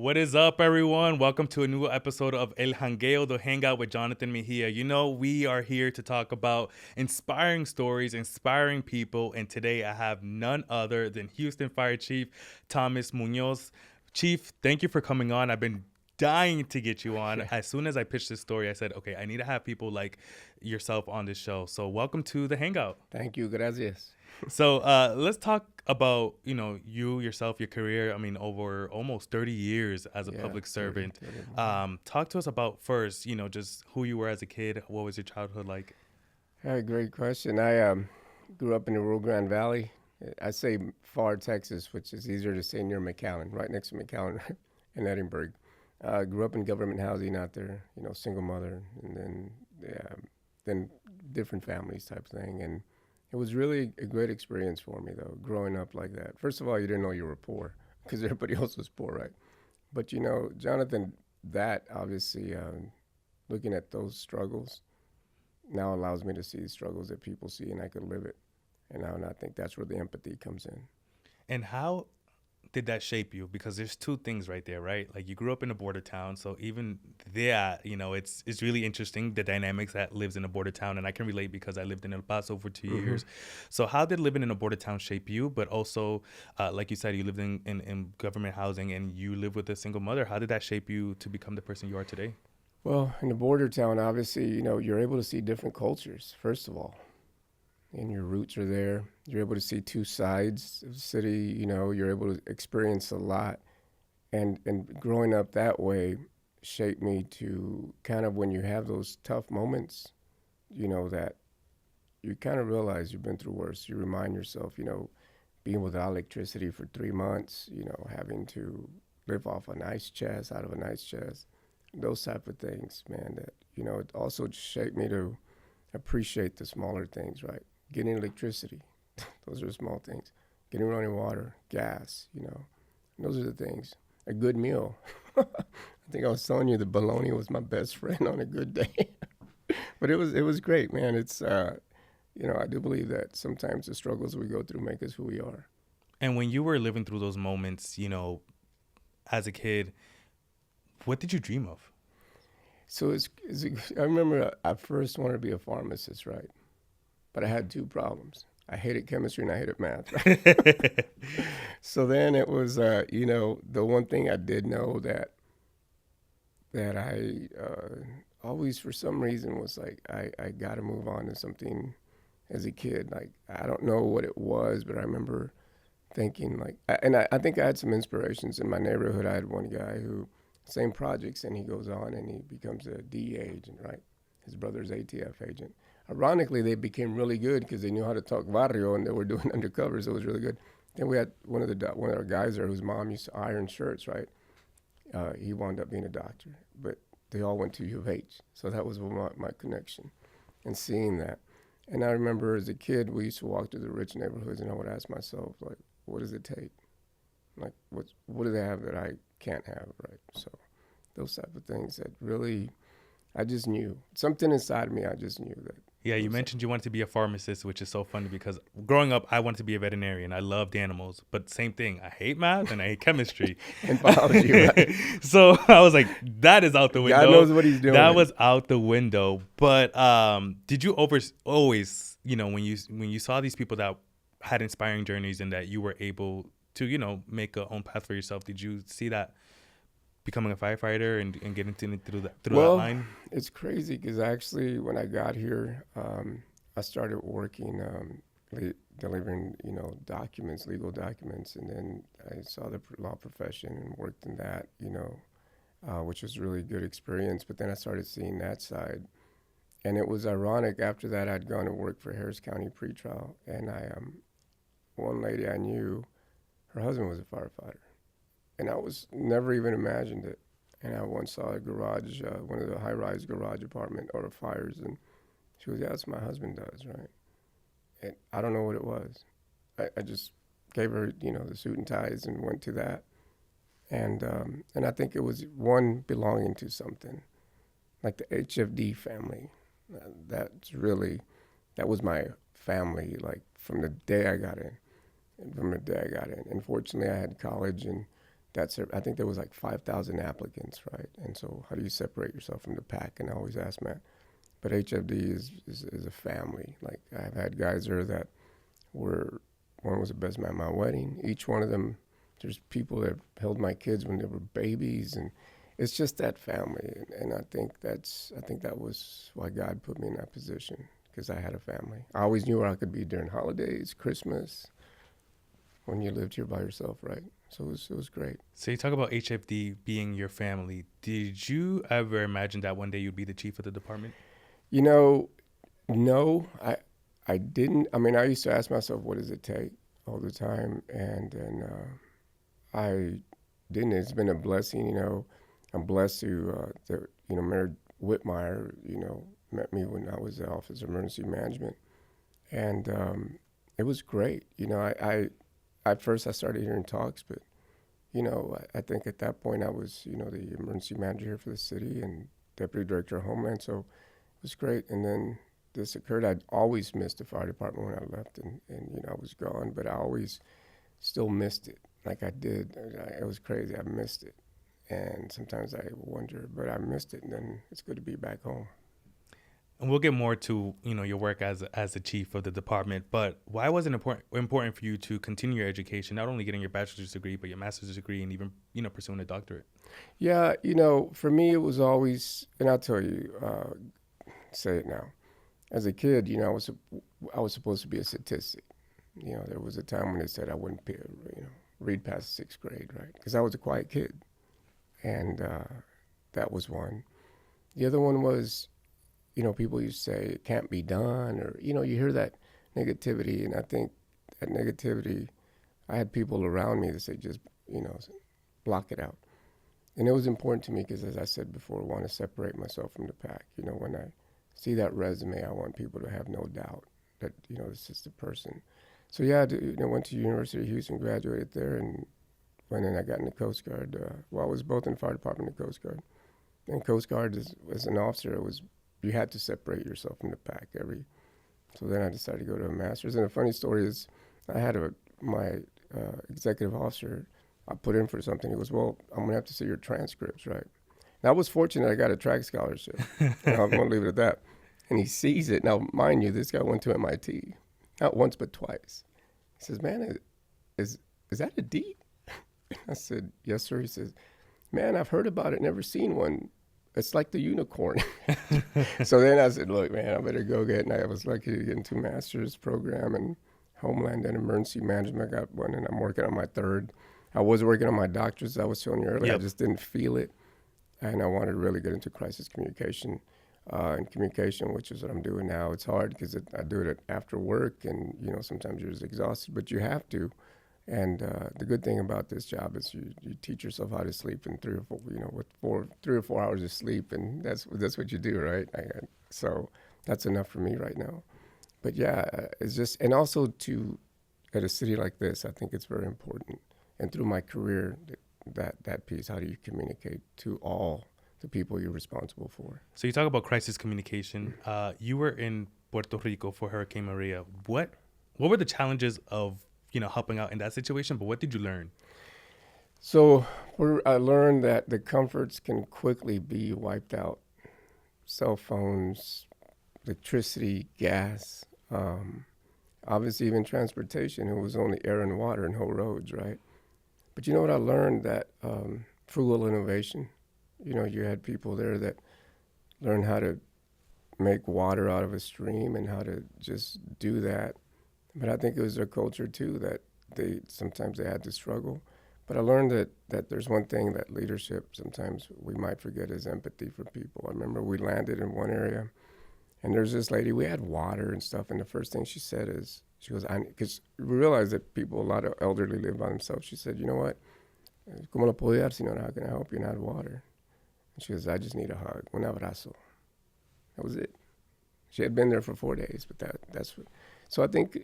What is up, everyone? Welcome to a new episode of El-jangueo, the hangout with Jonathan Mejia. You know, we are here to talk about inspiring stories, inspiring people, and today I have none other than Houston Fire Chief Thomas Muñoz. Chief, thank you for coming on. I've been dying to get you on. As soon as I pitched this story, I said, okay, I need to have people like yourself on this show. So welcome to the hangout. Thank you. Gracias. So let's talk about, you, yourself, your career. I mean, over almost 30 years as a public servant. 30. Talk to us about first, just who you were as a kid. What was your childhood like? Great question. I grew up in the Rio Grande Valley. I say far Texas, which is easier to say near McAllen, right next to McAllen in Edinburgh. Grew up in government housing out there, single mother, and then different families type thing. And it was really a great experience for me, though, growing up like that. First of all, you didn't know you were poor because everybody else was poor, right? But, Jonathan, that obviously, looking at those struggles now allows me to see the struggles that people see, and I could live it. And I think that's where the empathy comes in. And how did that shape you? Because there's two things right there, right? Like you grew up in a border town, so even there, it's really interesting the dynamics that lives in a border town, and I can relate because I lived in El Paso for 2 years. So how did living in a border town shape you? But also, like you said, you lived in government housing and you live with a single mother. How did that shape you to become the person you are today? Well, in the border town, obviously, you're able to see different cultures, first of all. And your roots are there. You're able to see two sides of the city. You're able to experience a lot. And growing up that way shaped me to kind of, when you have those tough moments, that you kind of realize you've been through worse. You remind yourself, being without electricity for 3 months, having to live off a nice chest, out of a nice chest, those type of things, man, that, it also shaped me to appreciate the smaller things, right? Getting electricity, those are small things. Getting running water, gas, those are the things. A good meal. I think I was telling you the bologna was my best friend on a good day. But it was great, man. It's, I do believe that sometimes the struggles we go through make us who we are. And when you were living through those moments, as a kid, what did you dream of? So I remember I first wanted to be a pharmacist, right? But I had two problems. I hated chemistry and I hated math. Right? So then it was, the one thing I did know that I always, for some reason, was like, I got to move on to something as a kid. Like, I don't know what it was, but I remember thinking, like, I think I had some inspirations. In my neighborhood, I had one guy who, same projects, and he goes on and he becomes a DEA agent, right? His brother's ATF agent. Ironically, they became really good because they knew how to talk barrio and they were doing undercover, so it was really good. Then we had one of our guys there whose mom used to iron shirts, right? He wound up being a doctor, but they all went to U of H, so that was my connection and seeing that. And I remember as a kid, we used to walk through the rich neighborhoods and I would ask myself, like, what does it take? Like, what do they have that I can't have, right? So those type of things that really, I just knew. Something inside of me, I just knew that. Yeah, you mentioned you wanted to be a pharmacist, which is so funny because growing up, I wanted to be a veterinarian. I loved animals, but same thing. I hate math and I hate chemistry. And biology, right? So I was like, that is out the window. God knows what he's doing. That was out the window. But did you always, when you saw these people that had inspiring journeys and that you were able to, make a own path for yourself, did you see that becoming a firefighter and getting through that line? It's crazy because actually when I got here, I started working, delivering, legal documents, and then I saw the law profession and worked in that, which was a really good experience. But then I started seeing that side. And it was ironic. After that, I'd gone to work for Harris County pretrial, and one lady I knew, her husband was a firefighter. And I was never even imagined it. And I once saw a garage, one of the high-rise garage apartment or fires, and she goes, "Yeah, that's what my husband does, right?" And I don't know what it was. I just gave her, the suit and ties and went to that. And I think it was one belonging to something, like the HFD family. That was my family, like from the day I got in. Unfortunately, I had college and I think there was like 5,000 applicants, right? And so how do you separate yourself from the pack? And I always ask Matt. But HFD is a family. Like I've had guys there that one was the best man at my wedding. Each one of them, there's people that held my kids when they were babies, and it's just that family. And I think that was why God put me in that position, because I had a family. I always knew where I could be during holidays, Christmas, when you lived here by yourself, right? So it was great. So you talk about HFD being your family. Did you ever imagine that one day you'd be the chief of the department? You know, no, I didn't. I mean, I used to ask myself, what does it take all the time? And then I didn't. It's been a blessing, you know. I'm blessed Mayor Whitmire, met me when I was the Office of Emergency Management. And it was great. You know, I at first I started hearing talks, but, I think at that point I was, the emergency manager here for the city and deputy director of Homeland. So it was great. And then this occurred. I'd always missed the fire department when I left, and I was gone, but I always still missed it. Like I did. It was crazy. I missed it. And sometimes I wonder, but I missed it, and then it's good to be back home. And we'll get more to, your work as the chief of the department, but why was it important for you to continue your education, not only getting your bachelor's degree, but your master's degree, and even, pursuing a doctorate? Yeah, for me, it was always, and I'll tell you, say it now. As a kid, I was supposed to be a statistic. There was a time when they said I wouldn't, read past sixth grade, right? Because I was a quiet kid. And that was one. The other one was, people used to say it can't be done, or, you hear that negativity. And I think that negativity, I had people around me that say, just, block it out. And it was important to me because, as I said before, I want to separate myself from the pack. When I see that resume, I want people to have no doubt that, this is the person. So, yeah, I went to University of Houston, graduated there, and went in. I got in the Coast Guard. I was both in the fire department and the Coast Guard. And Coast Guard, as an officer, you had to separate yourself from the pack. So then I decided to go to a master's. And the funny story is, I had my executive officer, I put in for something. He goes, well, I'm going to have to see your transcripts, right? And I was fortunate I got a track scholarship. I'm going to leave it at that. And he sees it. Now, mind you, this guy went to MIT. Not once, but twice. He says, man, is that a D? I said, yes, sir. He says, man, I've heard about it, never seen one. It's like the unicorn. So then I said, look, man, I better go get, and I was lucky to get into a master's program in Homeland and Emergency Management. I got one, and I'm working on my third. I was working on my doctorate, as I was telling you earlier. Yep. I just didn't feel it. And I wanted to really get into crisis communication and communication, which is what I'm doing now. It's hard because I do it after work, and, sometimes you're just exhausted, but you have to. And the good thing about this job is you teach yourself how to sleep in 3 or 4 hours of sleep, and that's what you do, right? So that's enough for me right now. But yeah, it's just, and also at a city like this, I think it's very important. And through my career, that piece, how do you communicate to all the people you're responsible for? So you talk about crisis communication. You were in Puerto Rico for Hurricane Maria. What were the challenges of helping out in that situation, but what did you learn? So I learned that the comforts can quickly be wiped out. Cell phones, electricity, gas, obviously even transportation. It was only air and water and whole roads, right? But you know what I learned? That frugal innovation. You had people there that learned how to make water out of a stream and how to just do that. But I think it was their culture, too, that sometimes they had to struggle. But I learned that there's one thing that leadership sometimes we might forget is empathy for people. I remember we landed in one area, and there's this lady, we had water and stuff, and the first thing she said is, she goes, because we realized that a lot of elderly live by themselves. She said, you know what? ¿Cómo lo puedo ayudar, señora? How can I help you? And I had water. And she goes, I just need a hug, un abrazo. That was it. She had been there for 4 days, but that's what. So I think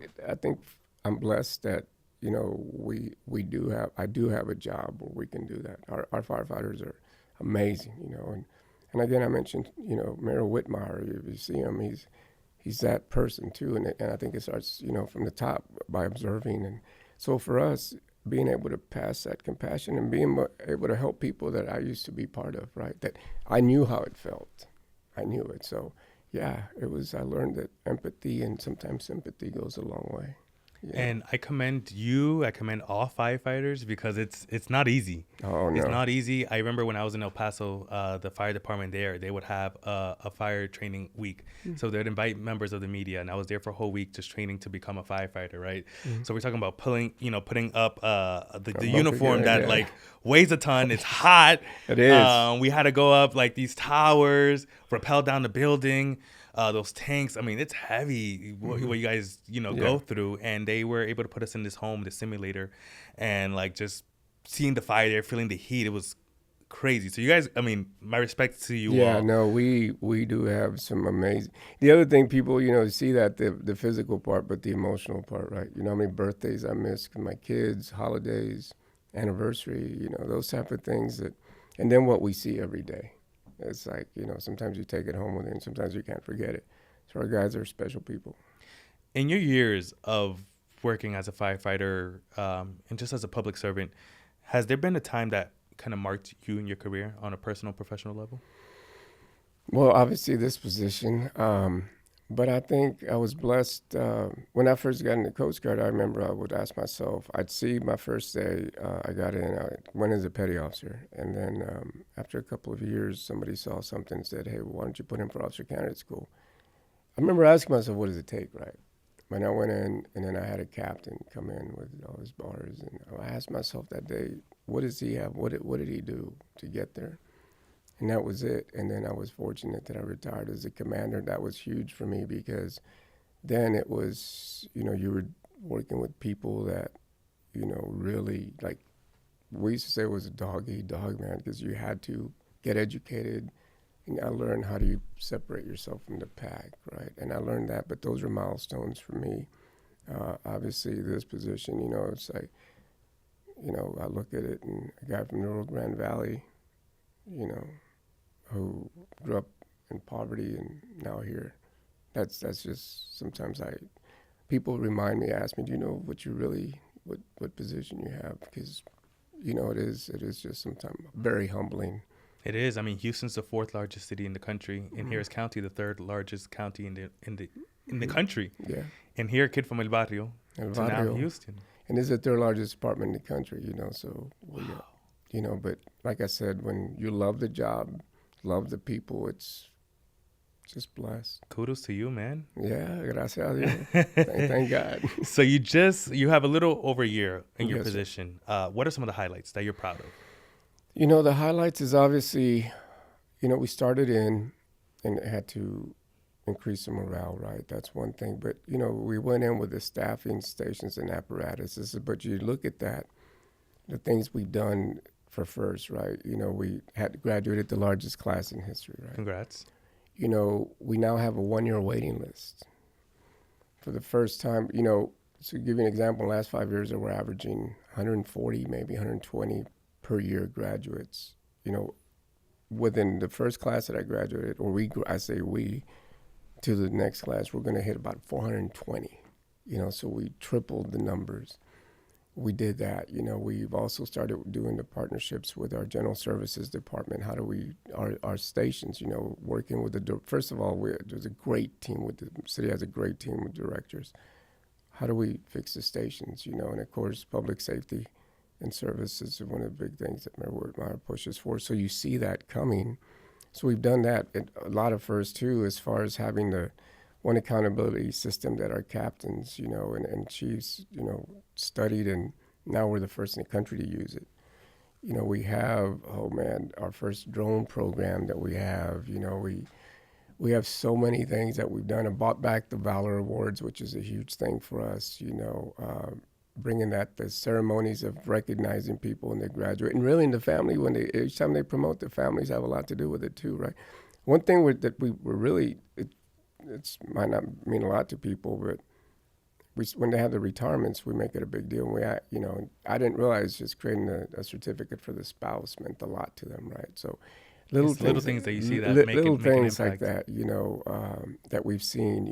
I'm blessed that, I do have a job where we can do that. Our firefighters are amazing, and again, I mentioned, Mayor Whitmire, if you see him, he's that person too. And I think it starts, from the top by observing. And so for us, being able to pass that compassion and being able to help people that I used to be part of, right? That I knew how it felt. I knew it. So, yeah, I learned that empathy and sometimes sympathy goes a long way. Yeah. And I commend you. I commend all firefighters because it's not easy. Oh, no. It's not easy. I remember when I was in El Paso, the fire department there, they would have a fire training week. So they'd invite members of the media, and I was there for a whole week just training to become a firefighter, right? So we're talking about putting up the uniform that like weighs a ton. It's hot. It is. We had to go up like these towers, rappel down the building. Those tanks, I mean, it's heavy what you guys, go through. And they were able to put us in this home, the simulator, and like just seeing the fire there, feeling the heat. It was crazy. So you guys, I mean, my respect to you all. Yeah, no, we do have some amazing. The other thing people, see that the physical part, but the emotional part, right? You know how many birthdays I miss, my kids, holidays, anniversary, those type of things and then what we see every day. It's like, sometimes you take it home with you and sometimes you can't forget it. So our guys are special people. In your years of working as a firefighter and just as a public servant, has there been a time that kind of marked you in your career on a personal, professional level? Well, obviously this position, but I think I was blessed. When I first got in the Coast Guard, I remember I would ask myself, I'd see my first day I got in, I went as a petty officer. And then after a couple of years, somebody saw something and said, hey, why don't you put in for officer candidate school? I remember asking myself, what does it take, right? When I went in, and then I had a captain come in with all his bars. And I asked myself that day, what does he have? What did he do to get there? And that was it. And then I was fortunate that I retired as a commander. That was huge for me because then it was, you were working with people that, really, like, we used to say it was a dog-eat-dog, man, because you had to get educated. And I learned how do you separate yourself from the pack, right? And I learned that, but those are milestones for me. Obviously, this position, it's like, I look at it, and a guy from the Rio Grande Valley, who grew up in poverty and now here. That's just sometimes people remind me, ask me, do you know what position you have? Because, it is just sometimes very humbling. It is. I mean, Houston's the 4th largest city in the country, and Harris County, the 3rd largest county in the country. Yeah. And here, a kid from El Barrio to now Houston. And it's the 3rd largest department in the country, so but like I said, when you love the job, love the people, it's just blessed. Kudos to you, man. Yeah, gracias a Dios. Thank God. So you have a little over a year in your position. What are some of the highlights that you're proud of? The highlights is obviously, we started in and had to increase the morale, right? That's one thing. But, we went in with the staffing stations and apparatuses. But you look at that, the things we've done for first, right? We had graduated the largest class in history, right? Congrats. We now have a 1-year waiting list. For the first time, to give you an example, in the last 5 years, we're averaging 140, maybe 120 per year graduates. Within the first class that I graduated, or I say we, to the next class, we're going to hit about 420. So we tripled the numbers. We did that. We've also started doing the partnerships with our general services department. How do our stations, working with first of all, there's a great team the city has a great team with directors. How do we fix the stations, and of course, public safety and services is one of the big things that Mayor pushes for. So you see that coming. So we've done that. And a lot of firsts, too, as far as having the one accountability system that our captains, and chiefs, studied, and now we're the first in the country to use it. We have, our first drone program that we have. We have so many things that we've done and bought back the Valor Awards, which is a huge thing for us, bringing the ceremonies of recognizing people when they graduate. And really in the family, each time they promote, the families have a lot to do with it too, right? One thing that we were really, it might not mean a lot to people, but when they have the retirements, we make it a big deal. And I didn't realize just creating a certificate for the spouse meant a lot to them, right? So little things that you see that make little an things impact. like that, that we've seen,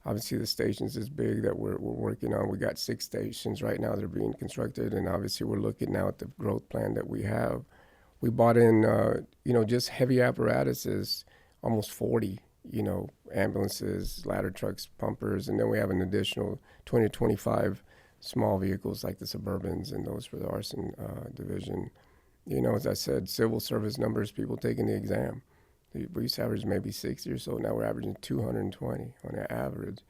Obviously, the stations is big that we're working on. We got 6 stations right now that are being constructed, and obviously we're looking now at the growth plan that we have. We bought in, just heavy apparatuses, almost 40, ambulances, ladder trucks, pumpers, and then we have an additional 20 to 25 small vehicles like the Suburbans and those for the arson division. As I said, civil service numbers, people taking the exam. We used to average maybe 60 or so. Now we're averaging 220 on an average.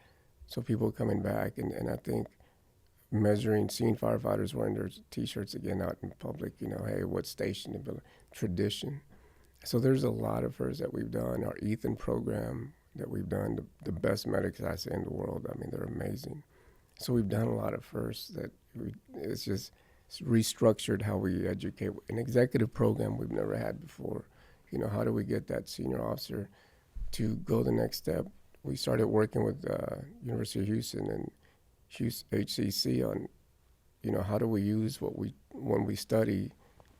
So people are coming back, and I think seeing firefighters wearing their T-shirts again out in public, hey, what station to build? Tradition. So there's a lot of firsts that we've done. Our Ethan program that we've done, the best medics I say in the world. I mean, they're amazing. So we've done a lot of firsts it's restructured how we educate. An executive program we've never had before. How do we get that senior officer to go the next step? We started working with University of Houston and HCC on, how do we use when we study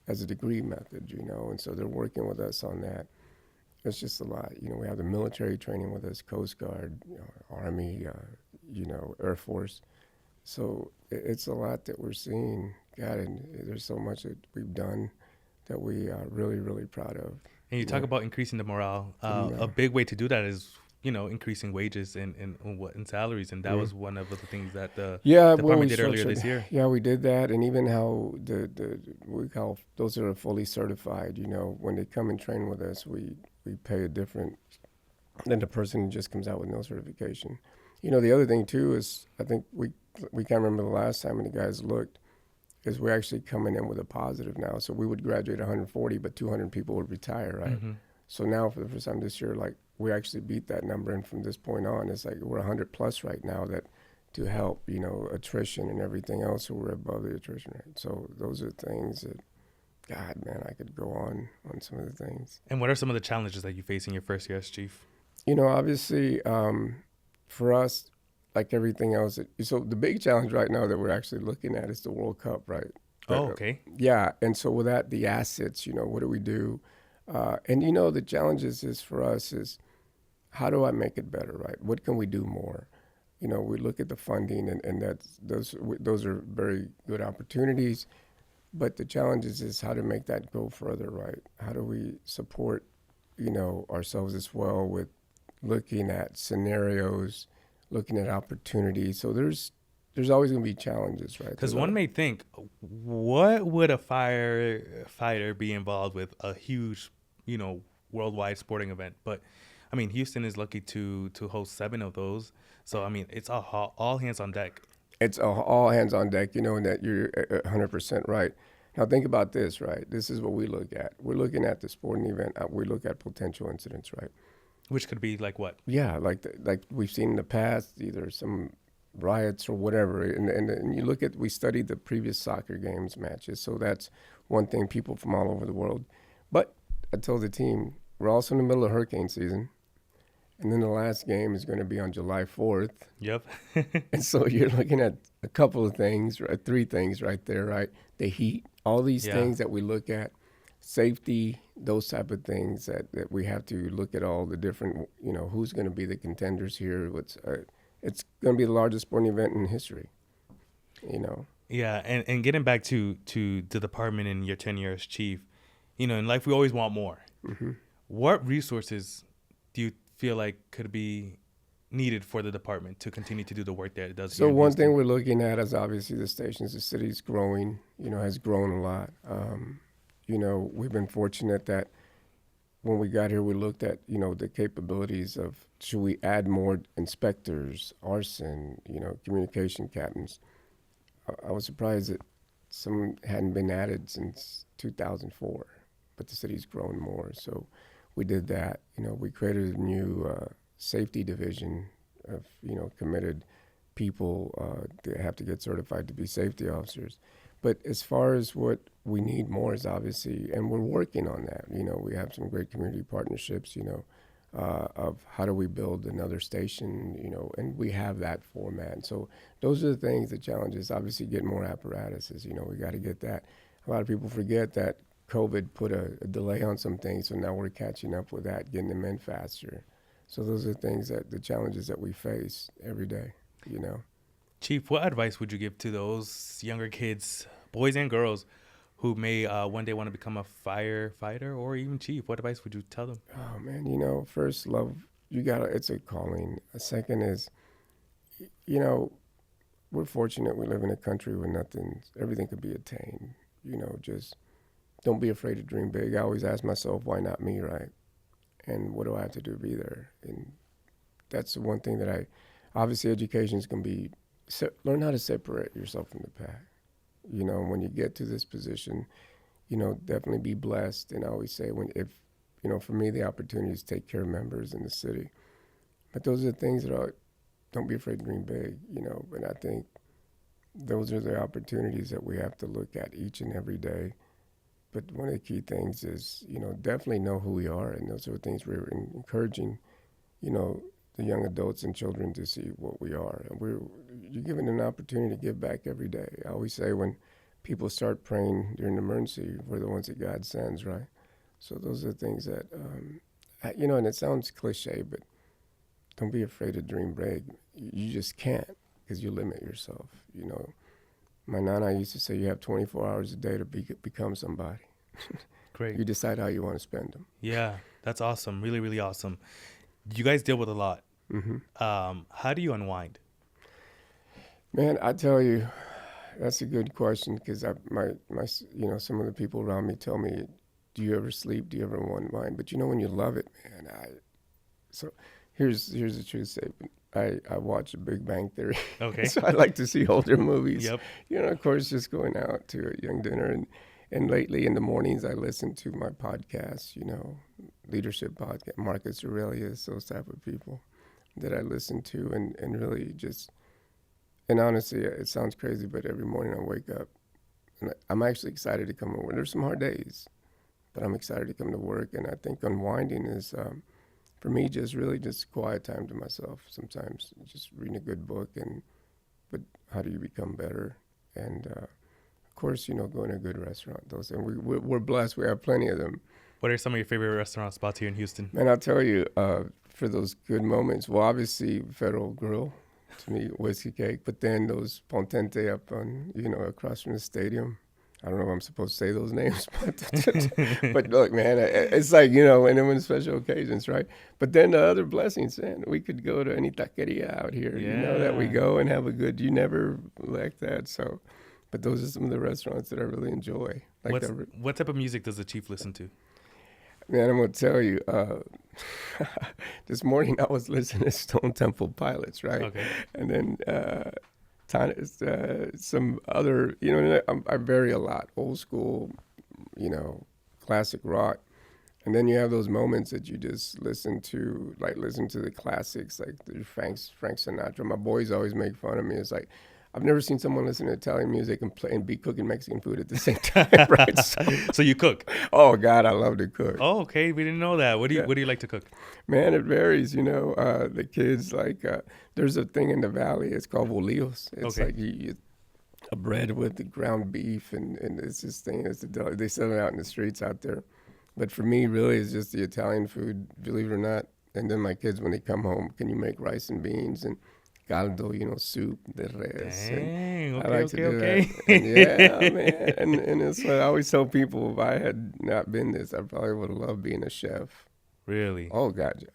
as a degree method, and so they're working with us on that. It's just a lot. We have the military training with us, Coast Guard, Army, Air Force. So it's a lot that we're seeing. God, and there's so much that we've done that we are really, really proud of. And you talk about increasing the morale. A big way to do that is, increasing wages and salaries. And that was one of the things that the department did earlier this year. Yeah, we did that. And even how we call those that are fully certified, when they come and train with us, we pay a different than the person who just comes out with no certification. The other thing too is I think we can't remember the last time when the guys looked, is we're actually coming in with a positive now. So we would graduate 140, but 200 people would retire, right? Mm-hmm. So now for the first time this year, we actually beat that number. And from this point on, it's we're 100 plus right now that to help, attrition and everything else. So we're above the attrition rate. So those are things that, God, man, I could go on some of the things. And what are some of the challenges that you face in your first year as chief? Obviously, for us, like everything else. So the big challenge right now that we're actually looking at is the World Cup, right? Oh, okay. Yeah, and so with that, the assets, what do we do? And the challenges is for us is how do I make it better, right? What can we do more? We look at the funding, and those are very good opportunities, but the challenges is how to make that go further, right? How do we support, ourselves as well with looking at scenarios, looking at opportunities. So there's always going to be challenges, right? Because one may think, what would a firefighter be involved with a huge, worldwide sporting event? But I mean, Houston is lucky to host 7 of those. So I mean, it's all hands on deck. It's all hands on deck, and that you're 100% right. Now think about this, right? This is what we look at. We're looking at the sporting event. We look at potential incidents, right? Which could be like what? Yeah, like we've seen in the past, either some riots or whatever. And you look at, we studied the previous soccer games matches. So that's one thing, people from all over the world. But I told the team, we're also in the middle of hurricane season. And then the last game is going to be on July 4th. Yep. And so you're looking at a couple of things, right? 3 things right there, right? The heat, all these things that we look at. Safety, those type of things that we have to look at all the different, who's going to be the contenders here. It's going to be the largest sporting event in history, Yeah, and getting back to the department and your tenure as chief, in life we always want more. Mm-hmm. What resources do you feel like could be needed for the department to continue to do the work that it does? So one thing we're looking at is obviously the stations. The city's growing, has grown a lot. We've been fortunate that when we got here, we looked at, the capabilities of, should we add more inspectors, arson, communication captains. I was surprised that some hadn't been added since 2004, but the city's grown more. So we did that. We created a new safety division of, committed people that have to get certified to be safety officers. But as far as what we need more is obviously, and we're working on that. We have some great community partnerships, of how do we build another station, and we have that format. So those are the things, the challenges, obviously get more apparatuses, we got to get that. A lot of people forget that COVID put a delay on some things, so now we're catching up with that, getting them in faster. So those are things the challenges that we face every day, you know. Chief, what advice would you give to those younger kids, boys and girls, who may one day want to become a firefighter or even chief? What advice would you tell them? Oh man, you know, first love, it's a calling. A second is, you know, we're fortunate we live in a country where everything could be attained. You know, just don't be afraid to dream big. I always ask myself, why not me, right? And what do I have to do to be there? And that's the one thing obviously education is going to be, learn how to separate yourself from the pack. You know, when you get to this position, you know, definitely be blessed. And I always say for me, the opportunity is to take care of members in the city. But those are the things don't be afraid to dream big, you know. And I think those are the opportunities that we have to look at each and every day. But one of the key things is, you know, definitely know who we are. And those are the things we're encouraging, you know, the young adults and children to see what we are. And you're given an opportunity to give back every day. I always say when people start praying during an emergency, we're the ones that God sends, right? So those are the things that, you know, and it sounds cliche, but don't be afraid to dream big. You just can't, because you limit yourself. You know, my nana used to say you have 24 hours a day to become somebody. Great. You decide how you want to spend them. Yeah, that's awesome. Really, really awesome. You guys deal with a lot. Mm-hmm. How do you unwind? Man, I tell you, that's a good question, because you know, some of the people around me tell me, do you ever sleep? Do you ever unwind? But you know, when you love it, man, so here's the truth statement. I watch The Big Bang Theory. Okay. So I like to see older movies. Yep. You know, of course, just going out to a young dinner. And lately in the mornings, I listen to my podcasts, you know, leadership podcast, Marcus Aurelius, those type of people that I listen to and really just, and honestly, it sounds crazy, but every morning I wake up and I'm actually excited to come to work. There's some hard days, but I'm excited to come to work. And I think unwinding is, for me, just really just quiet time to myself. Sometimes just reading a good book, but how do you become better? And of course, you know, going to a good restaurant. Those, and we're blessed. We have plenty of them. What are some of your favorite restaurant spots here in Houston? Man, I'll tell you, for those good moments, well, obviously Federal Grill, to me, whiskey cake. But then those Pontente up on, you know, across from the stadium. I don't know if I'm supposed to say those names, but look, man, it's like, you know, and then when special occasions, right? But then the other blessings, man, we could go to any taqueria out here, you know, that we go and have a good, you never like that. So, but those are some of the restaurants that I really enjoy. Like what type of music does the chief listen to? Man, I'm going to tell you, this morning I was listening to Stone Temple Pilots, right? Okay. And then some other, you know, I vary a lot, old school, you know, classic rock. And then you have those moments that you just listen to the classics, like the Frank Sinatra. My boys always make fun of me. It's like, I've never seen someone listen to Italian music and be cooking Mexican food at the same time, right? So you cook? Oh God, I love to cook. Oh, okay. We didn't know that. What do you like to cook? Man, it varies. You know, the kids there's a thing in the valley. It's called bolillos. It's like a bread with the ground beef, and it's this thing. They sell it out in the streets out there. But for me, really, it's just the Italian food, believe it or not. And then my kids, when they come home, can you make rice and beans and caldo, you know, soup de res. Dang, okay, I like to do okay. that. And yeah, man. And it's what I always tell people, if I had not been this, I probably would have loved being a chef. Really? Oh, God, yeah.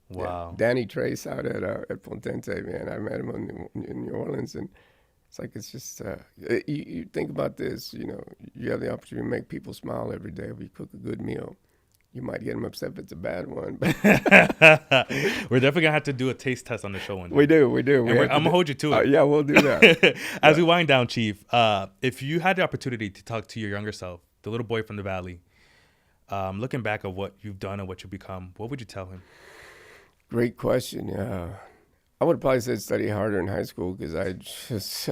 Wow. Yeah. Danny Trace out at Pontente, man. I met him in New Orleans, and it's just, you think about this, you know, you have the opportunity to make people smile every day if you cook a good meal. You might get them upset if it's a bad one. But we're definitely going to have to do a taste test on the show one day. We do. I'm going to hold you to it. Yeah, we'll do that. As we wind down, Chief, if you had the opportunity to talk to your younger self, the little boy from the valley, looking back at what you've done and what you've become, what would you tell him? Great question. I would probably say study harder in high school, because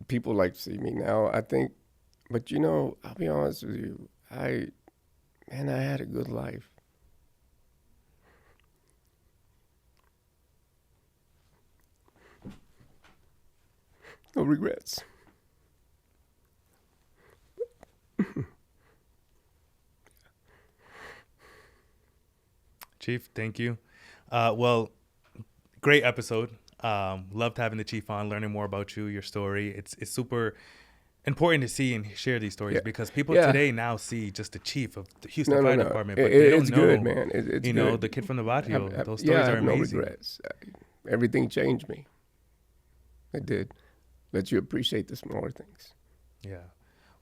people like to see me now, I think. But, you know, I'll be honest with you. I had a good life. No regrets. Chief, thank you. Well, great episode. Loved having the chief on, learning more about you, your story. It's super important to see and share these stories Yeah. because people Yeah. today now see just the chief of the Houston No, no, Fire no. Department, but they don't It's know, good, man. It's you know, good. the kid from the barrio. Those Yeah, stories I are have no amazing. regrets. Everything changed me. It did. Let you appreciate the smaller things. Yeah.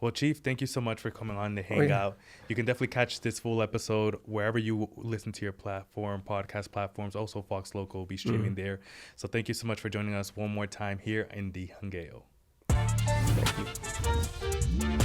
Well, Chief, thank you so much for coming on to Oh, hang yeah. out. You can definitely catch this full episode wherever you listen to your podcast platforms. Also, Fox Local will be streaming there. So thank you so much for joining us one more time here in the Jangueo. Thank you.